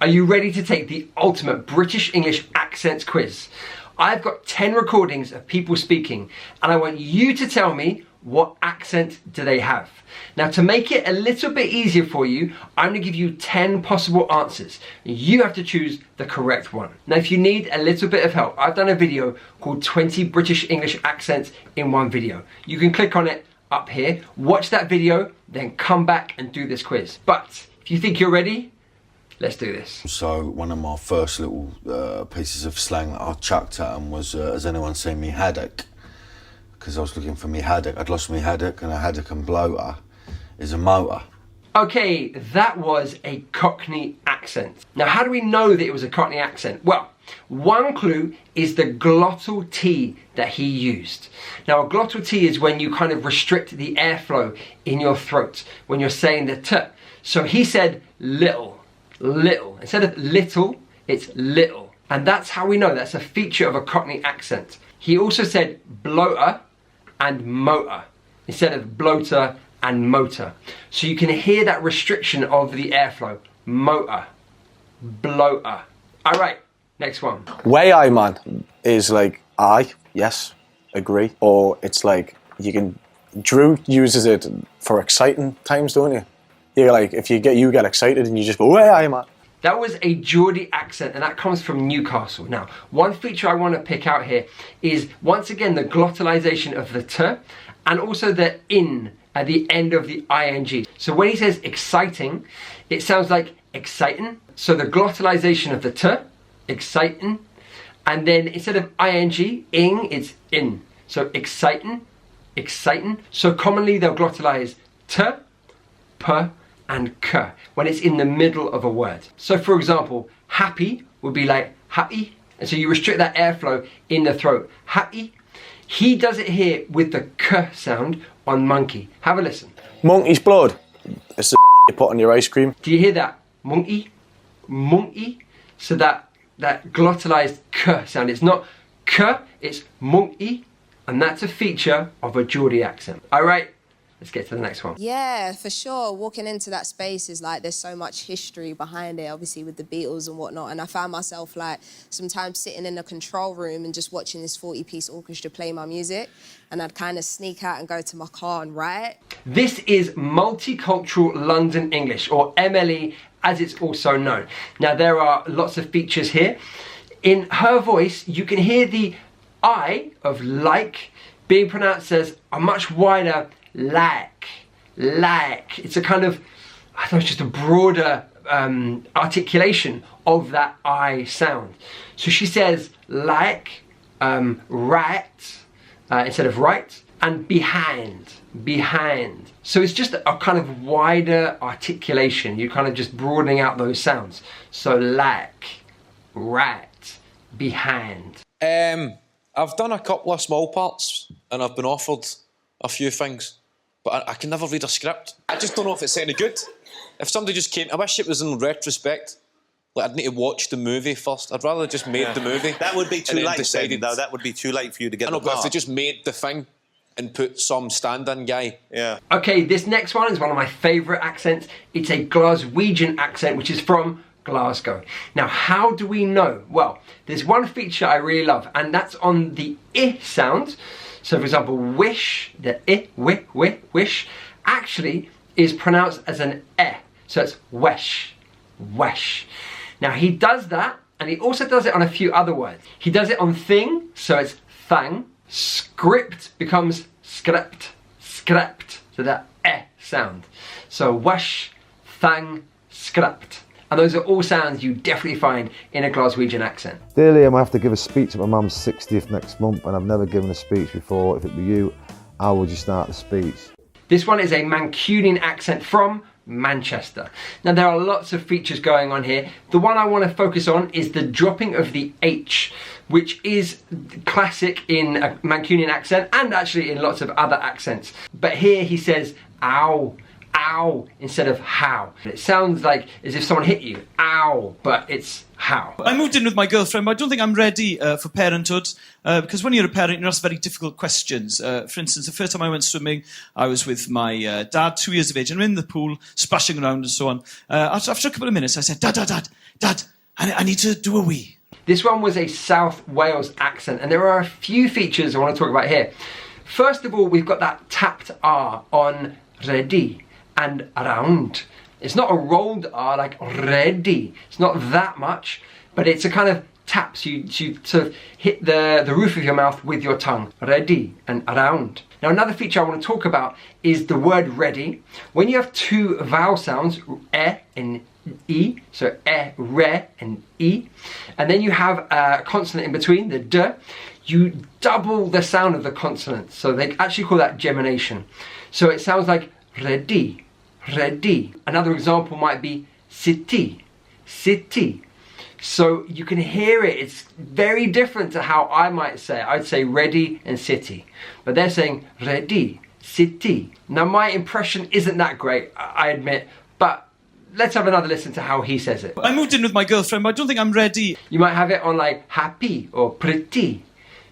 Are you ready to take the ultimate British English accents quiz? I've got 10 recordings of people speaking, and I want you to tell me what accent do they have. Now, to make it a little bit easier for you, I'm going to give you 10 possible answers. You have to choose the correct one. Now, if you need a little bit of help, I've done a video called 20 British English accents in one video. You can click on it up here, watch that video, then come back and do this quiz. But if you think you're ready, let's do this. So one of my first little pieces of slang that I chucked at them was, has anyone seen me haddock? Because I was looking for me haddock. I'd lost me haddock, and a haddock and bloater is a motor. Okay, that was a Cockney accent. Now, how do we know that it was a Cockney accent? Well, one clue is the glottal T that he used. Now, a glottal T is when you kind of restrict the airflow in your throat, when you're saying the T. So he said little, little. Instead of little, it's little. And that's how we know that's a feature of a Cockney accent. He also said bloater and motor instead of bloater and motor. So you can hear that restriction of the airflow. Motor, bloater. All right, next one. Way I man is like I, yes, agree. Or it's like Drew uses it for exciting times, don't you? You're like, if you get excited and you just go, way I man. That was a Geordie accent, and that comes from Newcastle. Now, one feature I want to pick out here is, once again, the glottalization of the T, and also the in at the end of the ing. So when he says exciting, it sounds like exciting. So the glottalization of the T, exciting, and then instead of ing, it's in. So exciting, exciting. So commonly they'll glottalize T, P, and K when it's in the middle of a word. So for example, happy would be like happy, and so you restrict that airflow in the throat. Happy. He does it here with the K sound on monkey. Have a listen. Monkey's blood. It's the you put on your ice cream. Do you hear that? Monkey, monkey. So that glottalized K sound. It's not K, it's monkey, and that's a feature of a Geordie accent. All right. Let's get to the next one. Yeah, for sure. Walking into that space is like, there's so much history behind it, obviously with the Beatles and whatnot. And I found myself like sometimes sitting in a control room and just watching this 40-piece orchestra play my music. And I'd kind of sneak out and go to my car and write. This is Multicultural London English, or MLE as it's also known. Now, there are lots of features here. In her voice, you can hear the I of like being pronounced as a much wider like. It's a kind of, I don't know, it's just a broader articulation of that I sound. So she says like, right, instead of right, and behind. So it's just a kind of wider articulation. You're kind of just broadening out those sounds. So like, right, behind. I've done a couple of small parts and I've been offered a few things, but I can never read a script. I just don't know if it's any good. If somebody just came, I wish it was in retrospect. Like, I'd need to watch the movie first. I'd rather just made the movie. That would be too late, decided, though. That would be too late for you to get I know, the part. but if they just made the thing and put some stand-in guy. Yeah. Okay, this next one is one of my favourite accents. It's a Glaswegian accent, which is from Glasgow. Now, how do we know? Well, there's one feature I really love, and that's on the I sound. So, for example, wish, the I, wish, actually is pronounced as an E. So it's wesh. Now, he does that, and he also does it on a few other words. He does it on thing, so it's thang. Script becomes skrept. So that E sound. So wesh, thang, skrept. And those are all sounds you definitely find in a Glaswegian accent. Dear Liam, I have to give a speech at my mum's 60th next month, and I've never given a speech before. If it were you, how would you start the speech? This one is a Mancunian accent from Manchester. Now, there are lots of features going on here. The one I want to focus on is the dropping of the H, which is classic in a Mancunian accent and actually in lots of other accents. But here he says, ow, ow instead of how. It sounds like as if someone hit you, ow, but it's how. I moved in with my girlfriend, but I don't think I'm ready for parenthood because when you're a parent, you're asked very difficult questions. For instance, the first time I went swimming, I was with my dad, 2 years of age, and I'm in the pool, splashing around and so on. After a couple of minutes, I said, Dad, I need to do a wee. This one was a South Wales accent, and there are a few features I want to talk about here. First of all, we've got that tapped R on ready and around. It's not a rolled R like ready. It's not that much, but it's a kind of tap. So you sort of hit the roof of your mouth with your tongue. Ready and around. Now another feature I want to talk about is the word ready. When you have two vowel sounds, e and e, so e, re and e, and then you have a consonant in between, the d, you double the sound of the consonant. So they actually call that gemination. So it sounds like ready, ready. Another example might be city, city. So you can hear it, it's very different to how I might say it. I'd say ready and city, but they're saying ready, city. Now my impression isn't that great, I admit, but let's have another listen to how he says it. I moved in with my girlfriend, but I don't think I'm ready. You might have it on like happy or pretty.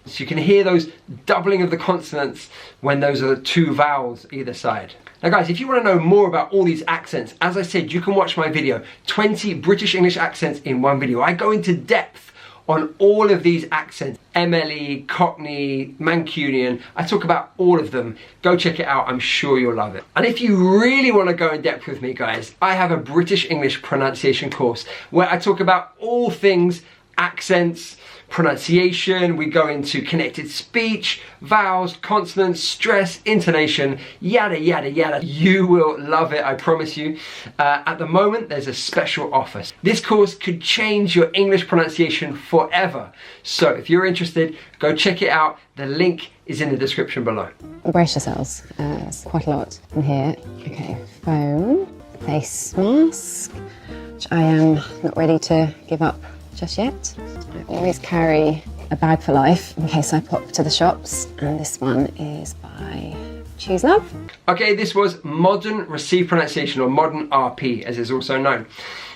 So you can hear those doubling of the consonants when those are the two vowels either side. Now guys, if you want to know more about all these accents, as I said, you can watch my video, 20 British English accents in one video. I go into depth on all of these accents, MLE, Cockney, Mancunian. I talk about all of them. Go check it out, I'm sure you'll love it. And if you really want to go in depth with me guys, I have a British English pronunciation course where I talk about all things accents, pronunciation, we go into connected speech, vowels, consonants, stress, intonation, yada yada yada. You will love it, I promise you. At the moment there's a special offer. This course could change your English pronunciation forever. So if you're interested, go check it out. The link is in the description below. Brace yourselves, there's quite a lot in here. Okay, phone, face mask, which I am not ready to give up just yet. I always carry a bag for life in case I pop to the shops, and this one is by Choose Love. Okay, this was modern received pronunciation, or modern RP as it's also known.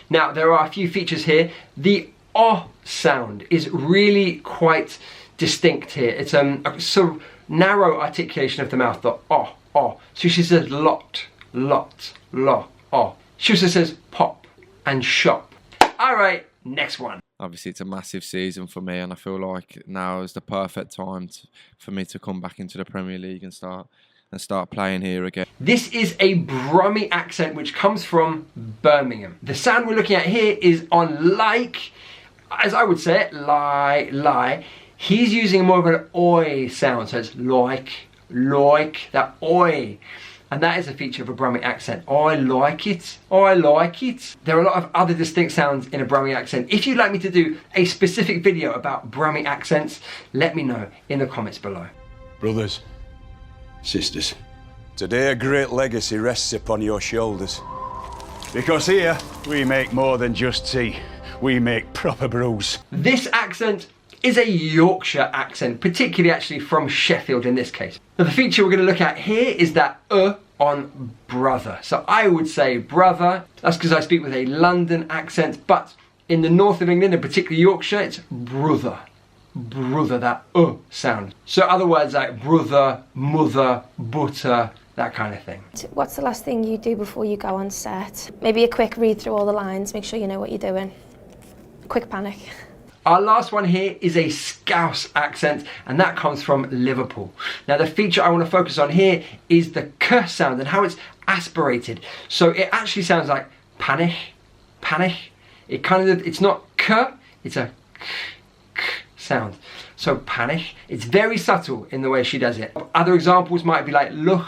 Now there are a few features here. The O sound is really quite distinct here. It's a sort of narrow articulation of the mouth, the O, O. So she says lot, lot, lo, O. She also says pop and shop. All right, next one. Obviously, it's a massive season for me, and I feel like now is the perfect time for me to come back into the Premier League and start playing here again. This is a Brummie accent which comes from Birmingham. The sound we're looking at here is on like, as I would say it, lie. He's using more of an oi sound, so it's like, that oi. And that is a feature of a Brummie accent. I like it, I like it. There are a lot of other distinct sounds in a Brummie accent. If you'd like me to do a specific video about Brummie accents, let me know in the comments below. Brothers, sisters, today a great legacy rests upon your shoulders. Because here, we make more than just tea. We make proper brews. This accent is a Yorkshire accent, particularly actually from Sheffield in this case. Now the feature we're going to look at here is that on brother. So I would say brother, that's because I speak with a London accent, but in the north of England, and particularly Yorkshire, it's brother. Brother, that sound. So other words like brother, mother, butter, that kind of thing. What's the last thing you do before you go on set? Maybe a quick read through all the lines, make sure you know what you're doing. Quick panic. Our last one here is a Scouse accent, and that comes from Liverpool. Now the feature I want to focus on here is the k sound and how it's aspirated. So it actually sounds like panic, panic. It's not k, it's a k sound. So panic, it's very subtle in the way she does it. Other examples might be like look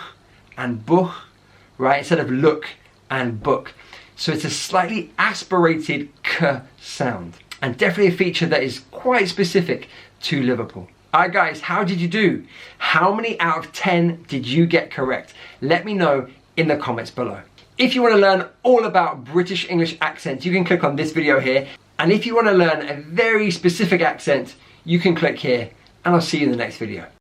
and buch, right? Instead of look and book. So it's a slightly aspirated k sound. And definitely a feature that is quite specific to Liverpool. Alright guys, how did you do? How many out of 10 did you get correct? Let me know in the comments below. If you want to learn all about British English accents, you can click on this video here. And if you want to learn a very specific accent, you can click here. And I'll see you in the next video.